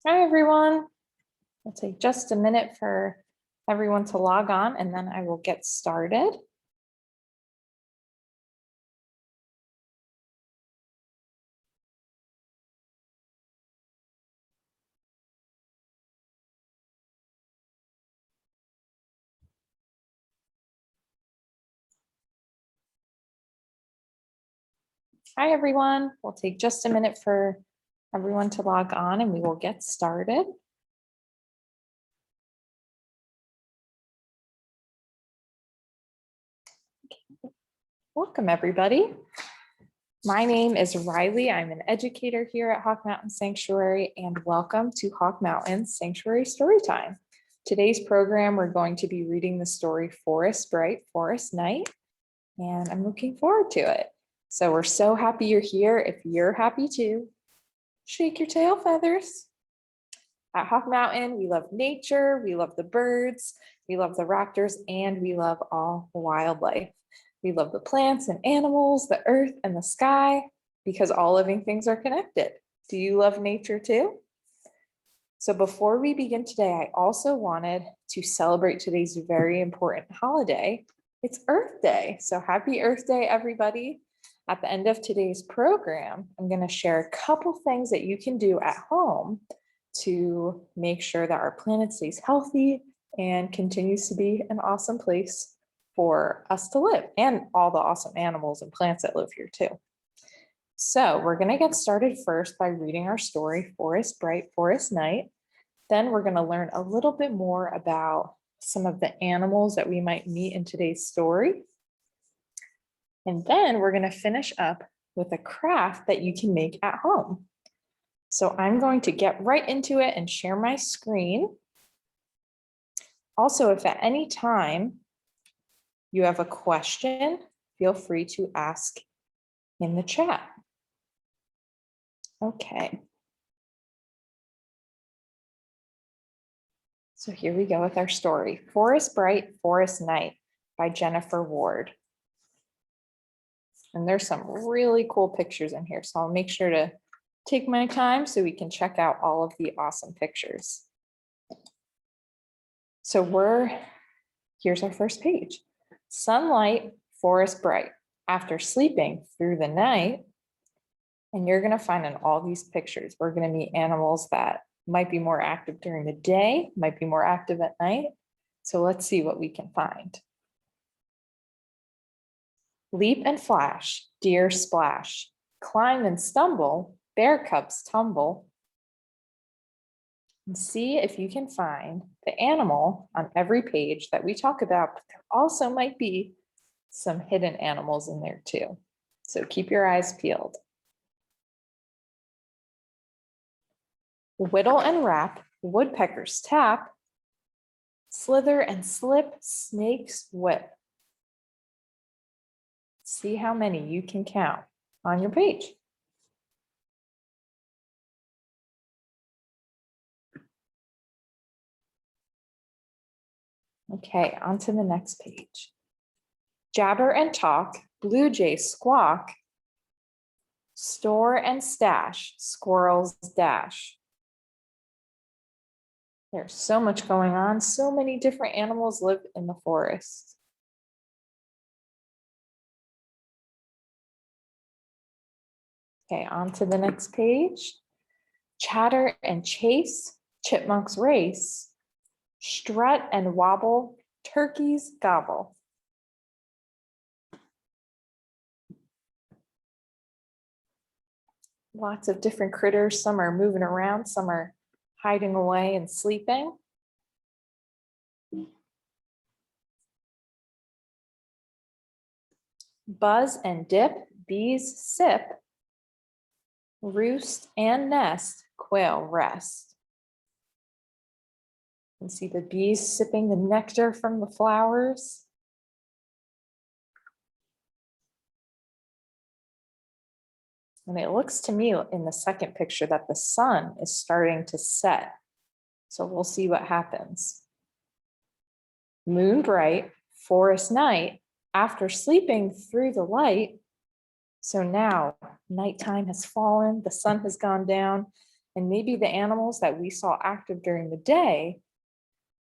Hi, everyone. It'll take just a minute for everyone to log on and then I will get started. Hi, everyone. We'll take just a minute for everyone to log on and we will get started. Welcome, everybody. My name is Riley. I'm an educator here at Hawk Mountain Sanctuary, and welcome to Hawk Mountain Sanctuary Storytime. Today's program, we're going to be reading the story Forest Bright, Forest Night, and I'm looking forward to it. So we're so happy you're here. If you're happy too, shake your tail feathers. At Hawk Mountain, we love nature, we love the birds, we love the raptors, and we love all the wildlife. We love the plants and animals, the earth and the sky, because all living things are connected. Do you love nature too? So before we begin today, I also wanted to celebrate today's very important holiday. It's Earth Day. So happy Earth Day, everybody. At the end of today's program, I'm going to share a couple things that you can do at home to make sure that our planet stays healthy and continues to be an awesome place for us to live, and all the awesome animals and plants that live here too. So we're going to get started first by reading our story, Forest Bright, Forest Night. Then we're going to learn a little bit more about some of the animals that we might meet in today's story. And then we're going to finish up with a craft that you can make at home. So I'm going to get right into it and share my screen. Also, if at any time you have a question, feel free to ask in the chat. Okay. So here we go with our story, Forest Bright, Forest Night by Jennifer Ward. And there's some really cool pictures in here, so I'll make sure to take my time so we can check out all of the awesome pictures. So here's our first page. Sunlight, forest bright. After sleeping through the night, and you're gonna find in all these pictures, we're gonna meet animals that might be more active during the day, might be more active at night. So let's see what we can find. Leap and flash, deer splash, climb and stumble, bear cubs tumble. And see if you can find the animal on every page that we talk about, but there also might be some hidden animals in there too. So keep your eyes peeled. Whittle and rap, woodpeckers tap, slither and slip, snakes whip. See how many you can count on your page. Okay, on to the next page. Jabber and talk, blue jays squawk, store and stash, squirrels dash. There's so much going on. So many different animals live in the forest. Okay, on to the next page. Chatter and chase, chipmunks race, strut and wobble, turkeys gobble. Lots of different critters. Some are moving around, some are hiding away and sleeping. Buzz and dip, bees sip, roost and nest, quail rest. You can see the bees sipping the nectar from the flowers. And it looks to me in the second picture that the sun is starting to set. So we'll see what happens. Moon bright, forest night, after sleeping through the light. So now nighttime has fallen, the sun has gone down, And maybe the animals that we saw active during the day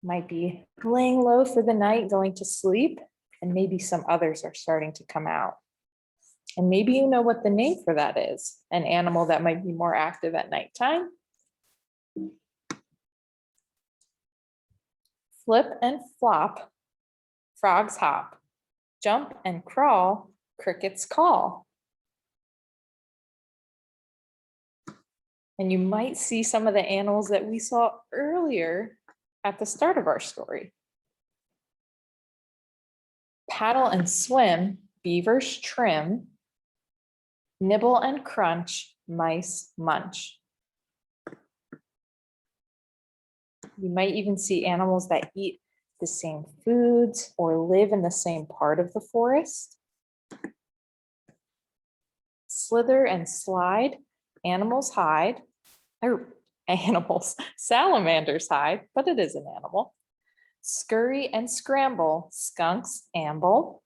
might be laying low for the night, going to sleep, and maybe some others are starting to come out. And maybe you know what the name for that is, an animal that might be more active at nighttime. Flip and flop, frogs hop. Jump and crawl, crickets call. And you might see some of the animals that we saw earlier at the start of our story. Paddle and swim, beavers trim. Nibble and crunch, mice munch. You might even see animals that eat the same foods or live in the same part of the forest. Slither and slide, animals hide, or animals, salamanders hide, but it is an animal. Scurry and scramble, skunks amble.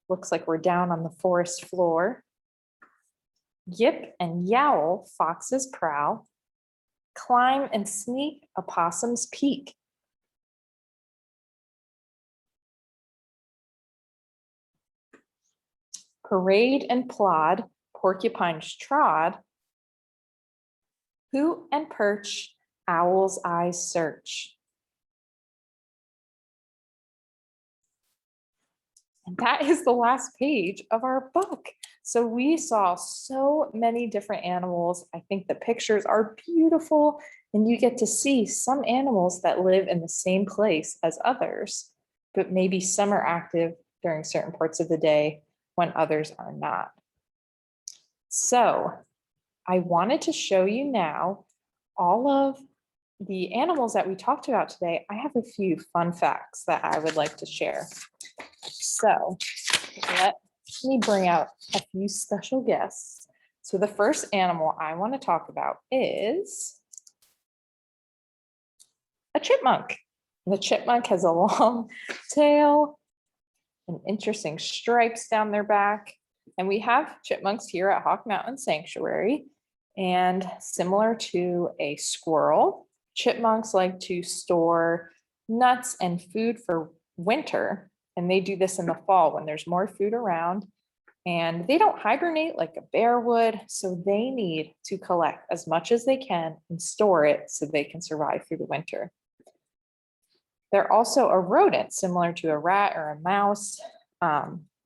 Looks like we're down on the forest floor. Yip and yowl, foxes prowl. Climb and sneak, opossums peek. Parade and plod, porcupines trod. Hoot and perch, owl's eyes search. And that is the last page of our book. So we saw so many different animals. I think the pictures are beautiful, and you get to see some animals that live in the same place as others, but maybe some are active during certain parts of the day when others are not. So I wanted to show you now all of the animals that we talked about today. I have a few fun facts that I would like to share. So let me bring out a few special guests. So the first animal I want to talk about is a chipmunk. The chipmunk has a long tail and interesting stripes down their back. And we have chipmunks here at Hawk Mountain Sanctuary. And similar to a squirrel, chipmunks like to store nuts and food for winter. And they do this in the fall when there's more food around. And they don't hibernate like a bear would, so they need to collect as much as they can and store it so they can survive through the winter. They're also a rodent, similar to a rat or a mouse,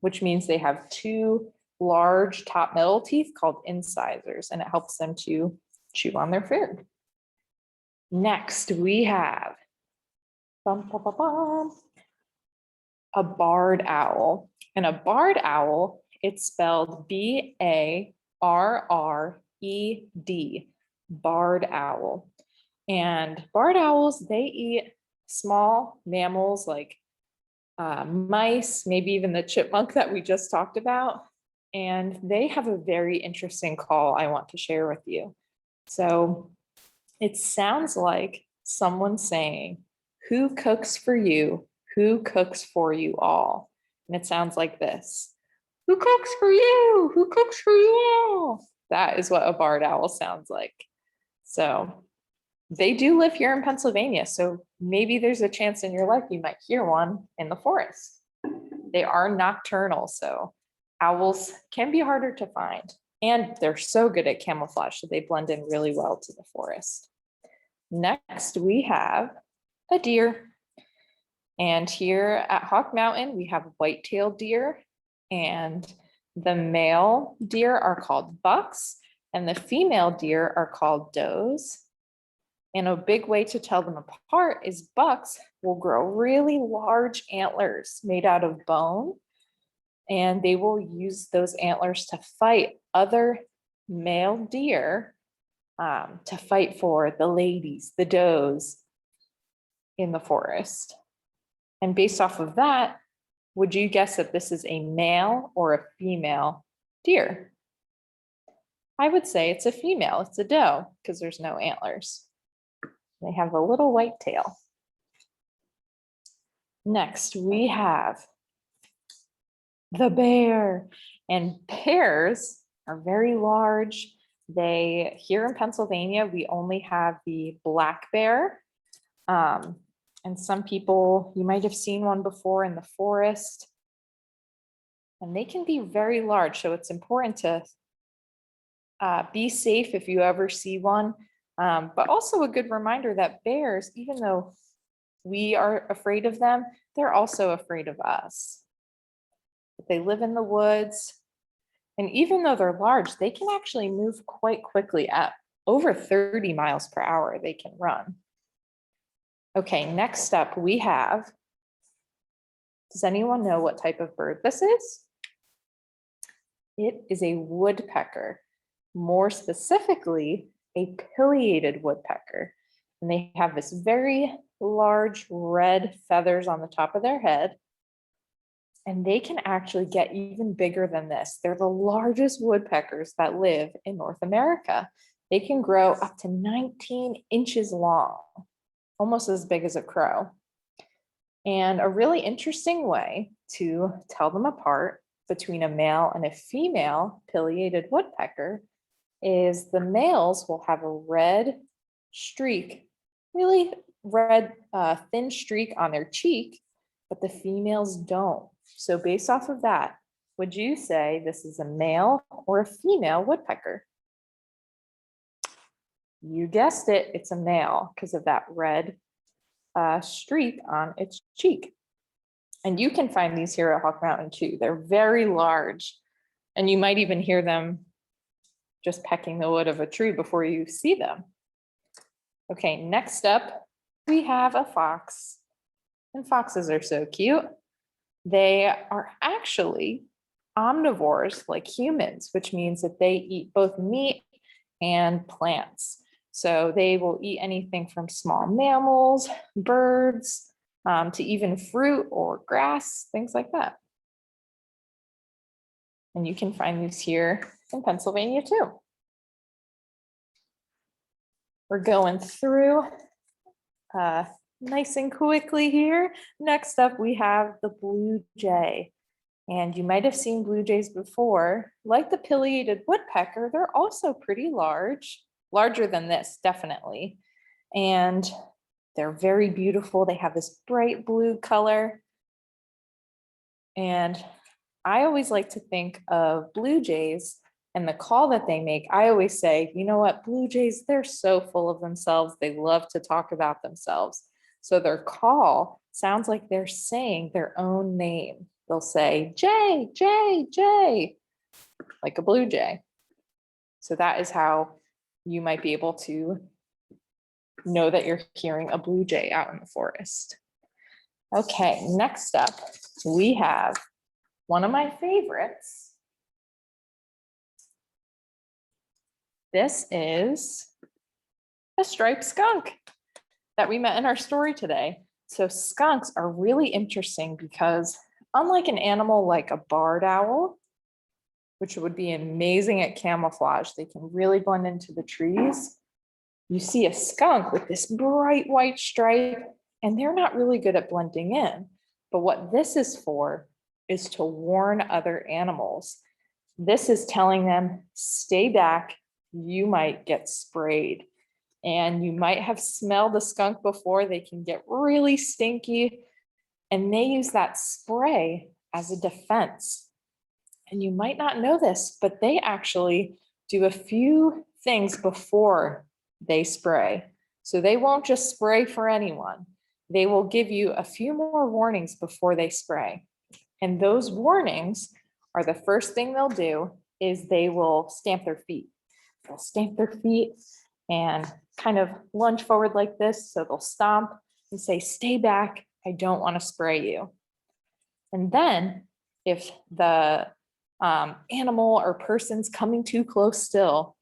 which means they have two large top middle teeth called incisors, and it helps them to chew on their food. Next, we have a barred owl. And a barred owl, it's spelled B-A-R-R-E-D, barred owl. And barred owls, they eat small mammals like mice, maybe even the chipmunk that we just talked about. And they have a very interesting call I want to share with you. So it sounds like someone saying, "Who cooks for you? Who cooks for you all?" And it sounds like this: "Who cooks for you? Who cooks for you all?" That is what a barred owl sounds like. So they do live here in Pennsylvania, so maybe there's a chance in your life you might hear one in the forest. They are nocturnal, so owls can be harder to find, and they're so good at camouflage, so they blend in really well to the forest. Next, we have a deer. And here at Hawk Mountain, we have white-tailed deer, and the male deer are called bucks, and the female deer are called does. And a big way to tell them apart is bucks will grow really large antlers made out of bone, and they will use those antlers to fight other male deer, to fight for the ladies, the does in the forest. And based off of that, would you guess that this is a male or a female deer? I would say it's a female, it's a doe, because there's no antlers. They have a little white tail. Next, we have the bear. And bears are very large. Here in Pennsylvania, we only have the black bear. And some people, you might have seen one before in the forest. And they can be very large. So it's important to be safe if you ever see one. But also a good reminder that bears, even though we are afraid of them, they're also afraid of us. They live in the woods. And even though they're large, they can actually move quite quickly at over 30 miles per hour they can run. Okay, next up we have, does anyone know what type of bird this is? It is a woodpecker, more specifically, a pileated woodpecker. And they have this very large red feathers on the top of their head. And they can actually get even bigger than this. They're the largest woodpeckers that live in North America. They can grow up to 19 inches long, almost as big as a crow. And a really interesting way to tell them apart between a male and a female pileated woodpecker is the males will have a red streak, really red, thin streak on their cheek, but the females don't. So based off of that, would you say this is a male or a female woodpecker? You guessed it, it's a male because of that red streak on its cheek. And you can find these here at Hawk Mountain too. They're very large, and you might even hear them just pecking the wood of a tree before you see them. Okay, next up, we have a fox. And foxes are so cute. They are actually omnivores like humans, which means that they eat both meat and plants. So they will eat anything from small mammals, birds, to even fruit or grass, things like that. And you can find these here in Pennsylvania too. We're going through nice and quickly here. Next up, we have the blue jay. And you might have seen blue jays before. Like the pileated woodpecker, they're also pretty large, larger than this, definitely. And they're very beautiful. They have this bright blue color. And I always like to think of blue jays and the call that they make. I always say, you know what, blue jays, they're so full of themselves. They love to talk about themselves. So their call sounds like they're saying their own name. They'll say, Jay, Jay, Jay, like a blue jay. So that is how you might be able to know that you're hearing a blue jay out in the forest. Okay, next up, we have one of my favorites. This is a striped skunk that we met in our story today. So skunks are really interesting because unlike an animal like a barred owl, which would be amazing at camouflage, they can really blend into the trees. You see a skunk with this bright white stripe, and they're not really good at blending in. But what this is for is to warn other animals. This is telling them, stay back, you might get sprayed. And you might have smelled a skunk before. They can get really stinky, and they use that spray as a defense. And you might not know this, but they actually do a few things before they spray. So they won't just spray for anyone. They will give you a few more warnings before they spray. And those warnings are the first thing they'll do is they will stamp their feet. They'll stamp their feet and kind of lunge forward like this. So they'll stomp and say, stay back, I don't want to spray you. And then if the animal or person's coming too close still,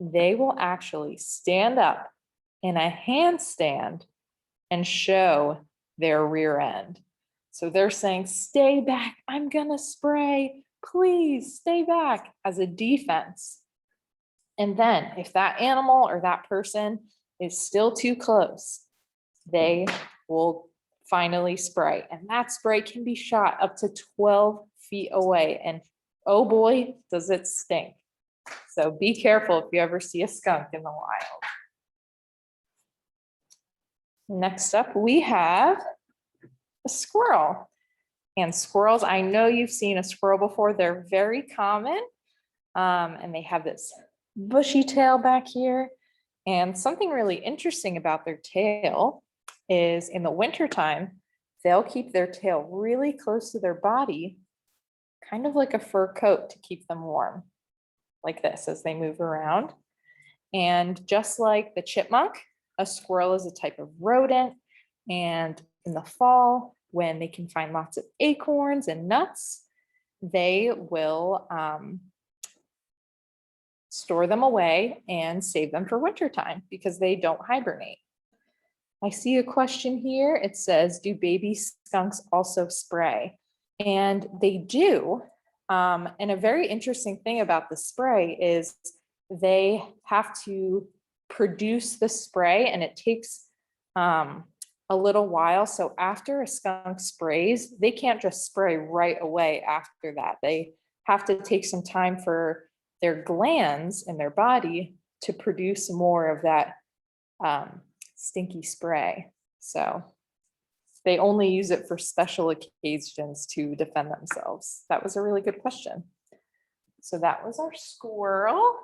they will actually stand up in a handstand and show their rear end. So they're saying, stay back, I'm gonna spray, please stay back, as a defense. And then if that animal or that person is still too close, they will finally spray. And that spray can be shot up to 12 feet away. And oh boy, does it stink. So be careful if you ever see a skunk in the wild. Next up, we have a squirrel. And squirrels, I know you've seen a squirrel before. They're very common. And they have this bushy tail back here. And something really interesting about their tail is in the wintertime, they'll keep their tail really close to their body, kind of like a fur coat to keep them warm, like this as they move around. And just like the chipmunk, a squirrel is a type of rodent. And in the fall, when they can find lots of acorns and nuts, they will store them away and save them for wintertime because they don't hibernate. I see a question here. It says, do baby skunks also spray? And they do. And a very interesting thing about the spray is they have to produce the spray and it takes a little while. So after a skunk sprays, they can't just spray right away after that. They have to take some time for their glands in their body to produce more of that stinky spray. So they only use it for special occasions to defend themselves. That was a really good question. So that was our squirrel.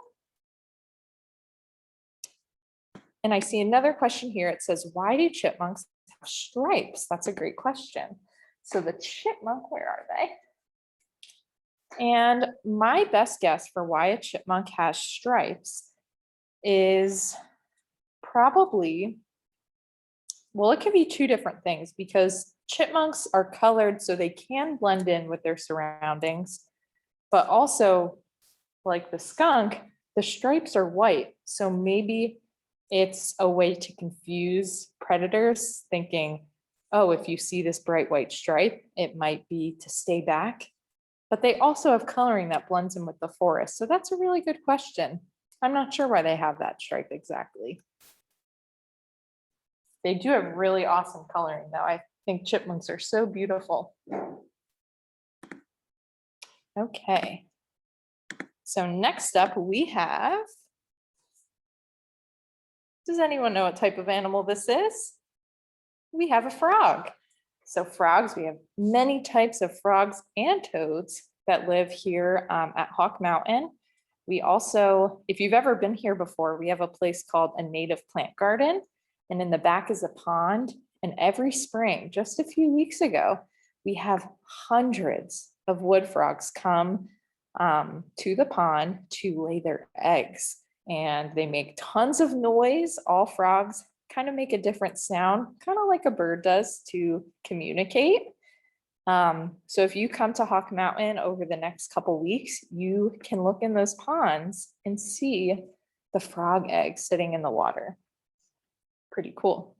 And I see another question here. It says, why do chipmunks have stripes? That's a great question. So the chipmunk, where are they? And my best guess for why a chipmunk has stripes is probably, well, it could be two different things because chipmunks are colored so they can blend in with their surroundings, but also like the skunk, the stripes are white. So maybe it's a way to confuse predators thinking, oh, if you see this bright white stripe, it might be to stay back. But they also have coloring that blends in with the forest. So that's a really good question. I'm not sure why they have that stripe exactly. They do have really awesome coloring though. I think chipmunks are so beautiful. Okay. So next up we have, does anyone know what type of animal this is? We have a frog. So frogs, we have many types of frogs and toads that live here at Hawk Mountain. We also, if you've ever been here before, we have a place called a native plant garden. And in the back is a pond. And every spring, just a few weeks ago, we have hundreds of wood frogs come to the pond to lay their eggs. And they make tons of noise. All frogs kind of make a different sound, kind of like a bird does to communicate. So if you come to Hawk Mountain over the next couple weeks, you can look in those ponds and see the frog eggs sitting in the water. Pretty cool.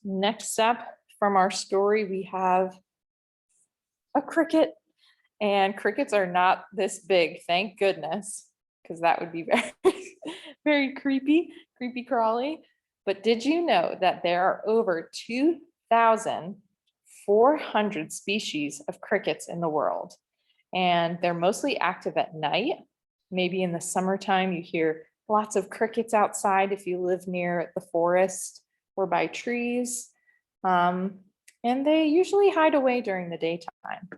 Next up from our story, we have a cricket. And crickets are not this big, thank goodness, because that would be very, very creepy crawly. But did you know that there are over 2,400 species of crickets in the world? And they're mostly active at night. Maybe in the summertime, you hear lots of crickets outside if you live near the forest or by trees. And they usually hide away during the daytime.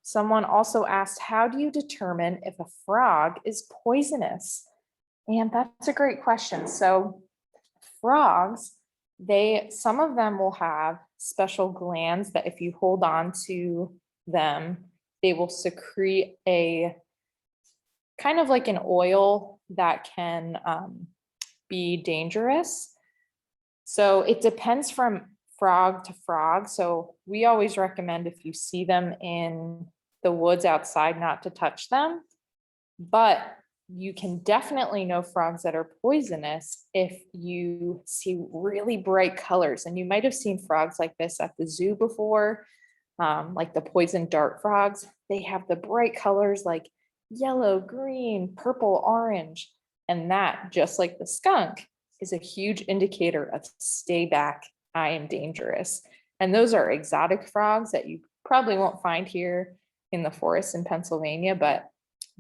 Someone also asked, how do you determine if a frog is poisonous? And that's a great question. So frogs, some of them will have special glands that if you hold on to them, they will secrete a kind of like an oil that can be dangerous. So it depends from frog to frog. So we always recommend if you see them in the woods outside not to touch them, but you can definitely know frogs that are poisonous if you see really bright colors. And you might have seen frogs like this at the zoo before, like the poison dart frogs. They have the bright colors like yellow, green, purple, orange. And that, just like the skunk, is a huge indicator of stay back, I am dangerous. And those are exotic frogs that you probably won't find here in the forest in Pennsylvania, but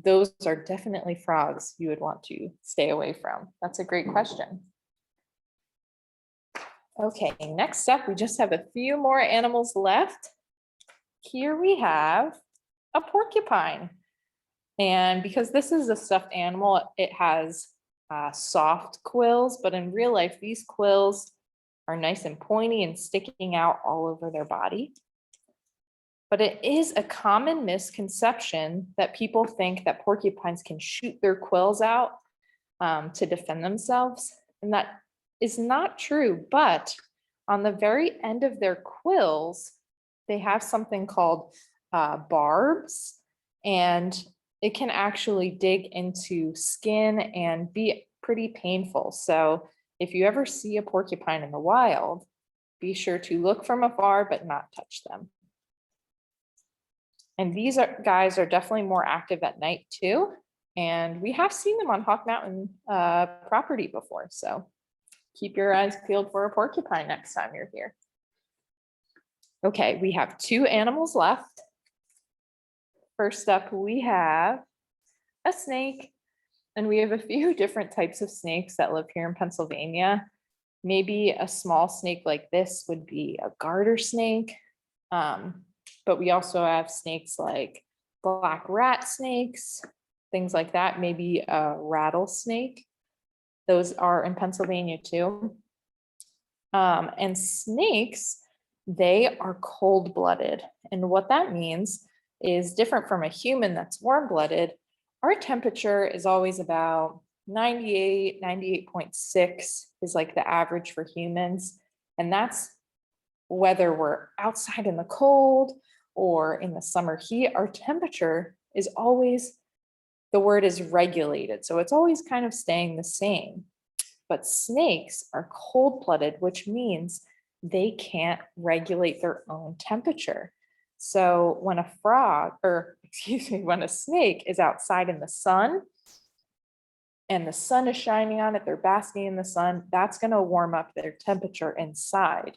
those are definitely frogs you would want to stay away from. That's a great question. Okay, next up, we just have a few more animals left. Here we have a porcupine. And because this is a stuffed animal, it has soft quills, but in real life, these quills are nice and pointy and sticking out all over their body. But it is a common misconception that people think that porcupines can shoot their quills out to defend themselves. And that is not true, but on the very end of their quills, they have something called barbs, and it can actually dig into skin and be pretty painful. So if you ever see a porcupine in the wild, be sure to look from afar, but not touch them. And these guys are definitely more active at night too. And we have seen them on Hawk Mountain property before. So keep your eyes peeled for a porcupine next time you're here. Okay, we have 2 animals left. First up, we have a snake. And we have a few different types of snakes that live here in Pennsylvania. Maybe a small snake like this would be a garter snake. But we also have snakes like black rat snakes, things like that, maybe a rattlesnake. Those are in Pennsylvania too. And snakes, they are cold-blooded. And what that means is different from a human that's warm-blooded. Our temperature is always about 98, 98.6 is like the average for humans. And that's whether we're outside in the cold or in the summer heat, our temperature is always, the word is regulated. So it's always kind of staying the same. But snakes are cold-blooded, which means they can't regulate their own temperature. So when a frog, or excuse me, when a snake is outside in the sun and the sun is shining on it, they're basking in the sun, that's going to warm up their temperature inside.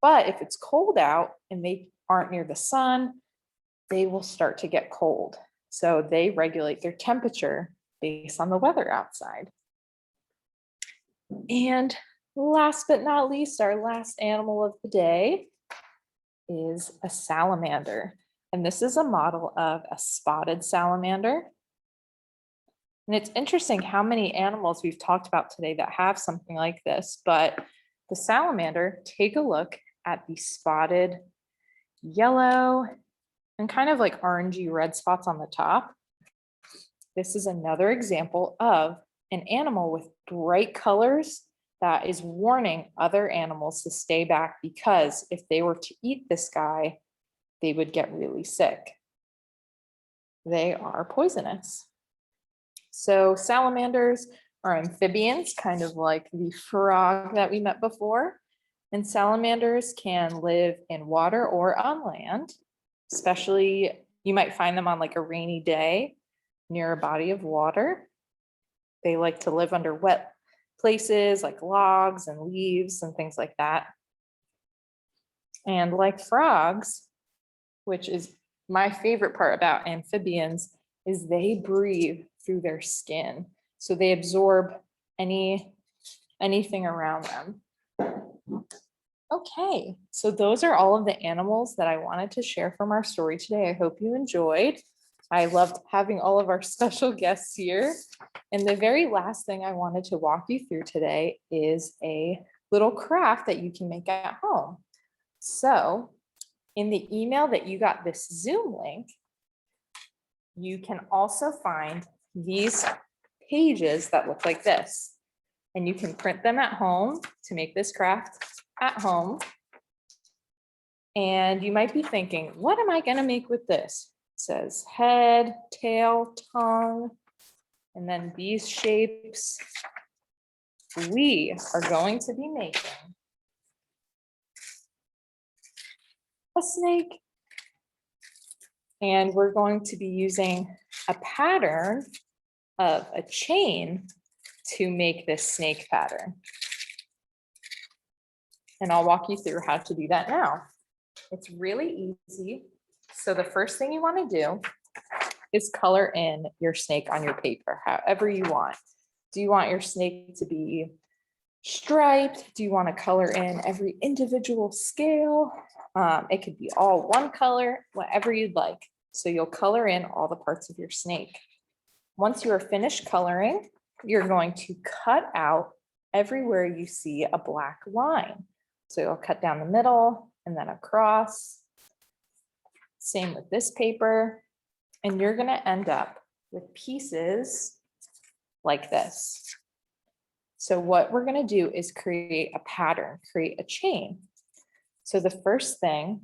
But if it's cold out and they aren't near the sun, they will start to get cold. So they regulate their temperature based on the weather outside. And last but not least, our last animal of the day is a salamander. And this is a model of a spotted salamander. And it's interesting how many animals we've talked about today that have something like this, but the salamander, take a look at the spotted yellow and kind of like orangey red spots on the top. This is another example of an animal with bright colors that is warning other animals to stay back, because if they were to eat this guy, they would get really sick. They are poisonous. So salamanders are amphibians, kind of like the frog that we met before. And salamanders can live in water or on land, especially you might find them on like a rainy day near a body of water. They like to live under wet places like logs and leaves and things like that. And like frogs, which is my favorite part about amphibians, is they breathe through their skin. So they absorb anything around them. Okay, so those are all of the animals that I wanted to share from our story today. I hope you enjoyed. I loved having all of our special guests here. And the very last thing I wanted to walk you through today is a little craft that you can make at home. So in the email that you got this Zoom link, you can also find these pages that look like this. And you can print them at home to make this craft at home. And you might be thinking, what am I going to make with this? It says head, tail, tongue, and then these shapes. We are going to be making a snake. And we're going to be using a pattern of a chain to make this snake pattern. And I'll walk you through how to do that now. It's really easy. So the first thing you want to do is color in your snake on your paper, however you want. Do you want your snake to be striped? Do you want to color in every individual scale? It could be all one color, whatever you'd like. So you'll color in all the parts of your snake. Once you are finished coloring, you're going to cut out everywhere you see a black line. So you'll cut down the middle and then across. Same with this paper. And you're going to end up with pieces like this. So what we're going to do is create a pattern, create a chain. So the first thing,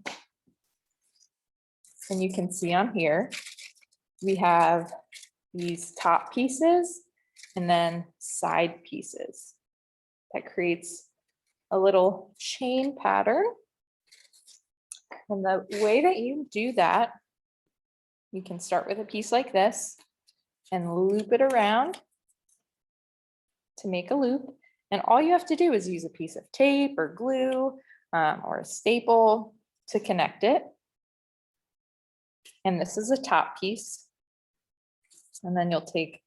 and you can see on here, we have these top pieces and then side pieces. That creates a little chain pattern. And the way that you do that, you can start with a piece like this and loop it around to make a loop. And all you have to do is use a piece of tape or glue or a staple to connect it. And this is a top piece. And then you'll take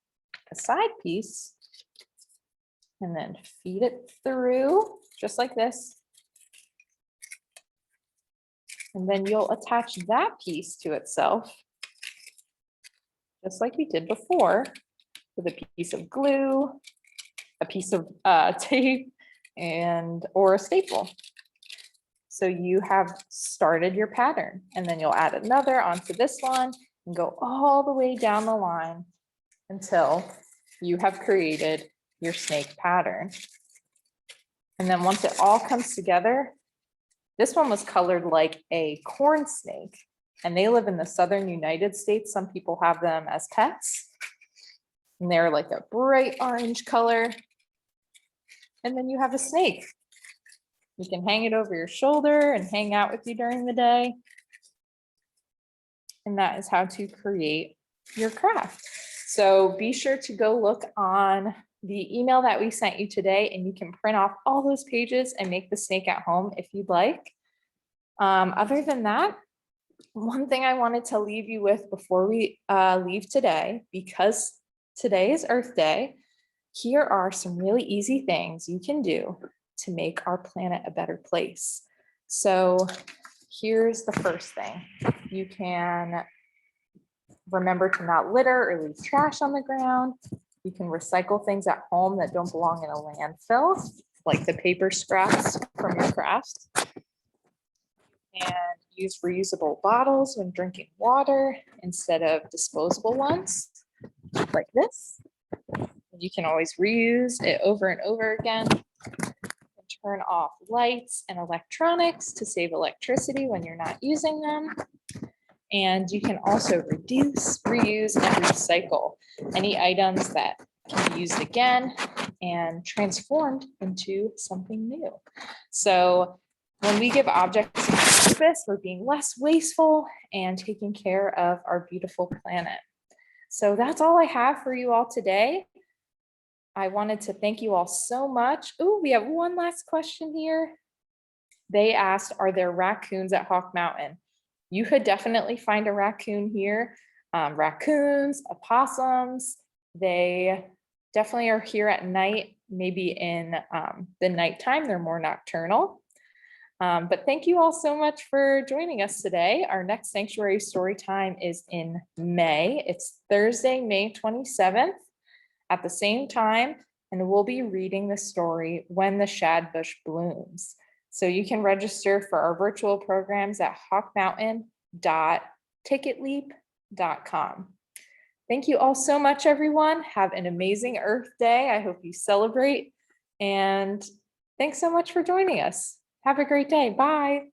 a side piece and then feed it through just like this. And then you'll attach that piece to itself, just like we did before, with a piece of glue, a piece of tape, or a staple. So you have started your pattern, and then you'll add another onto this one and go all the way down the line until you have created your snake pattern. And then once it all comes together, this one was colored like a corn snake, and they live in the southern United States. Some people have them as pets, and they're like a bright orange color. And then you have a snake. You can hang it over your shoulder and hang out with you during the day. And that is how to create your craft. So be sure to go look on the email that we sent you today, and you can print off all those pages and make the snake at home if you'd like. Other than that, one thing I wanted to leave you with before we leave today, because today is Earth Day, here are some really easy things you can do to make our planet a better place. So here's the first thing. You can remember to not litter or leave trash on the ground. You can recycle things at home that don't belong in a landfill, like the paper scraps from your craft. And use reusable bottles when drinking water instead of disposable ones, like this. You can always reuse it over and over again. Turn off lights and electronics to save electricity when you're not using them. And you can also reduce, reuse, and recycle any items that can be used again and transformed into something new. So when we give objects a purpose, we're being less wasteful and taking care of our beautiful planet. So that's all I have for you all today. I wanted to thank you all so much. Oh, we have one last question here. They asked, are there raccoons at Hawk Mountain? You could definitely find a raccoon here. Raccoons, opossums, they definitely are here at night, maybe in the nighttime, they're more nocturnal. But thank you all so much for joining us today. Our next Sanctuary Storytime is in May. It's Thursday, May 27th at the same time, and we'll be reading the story When the Shad Bush Blooms. So you can register for our virtual programs at hawkmountain.ticketleap.com. Thank you all so much, everyone. Have an amazing Earth Day. I hope you celebrate, and thanks so much for joining us. Have a great day. Bye.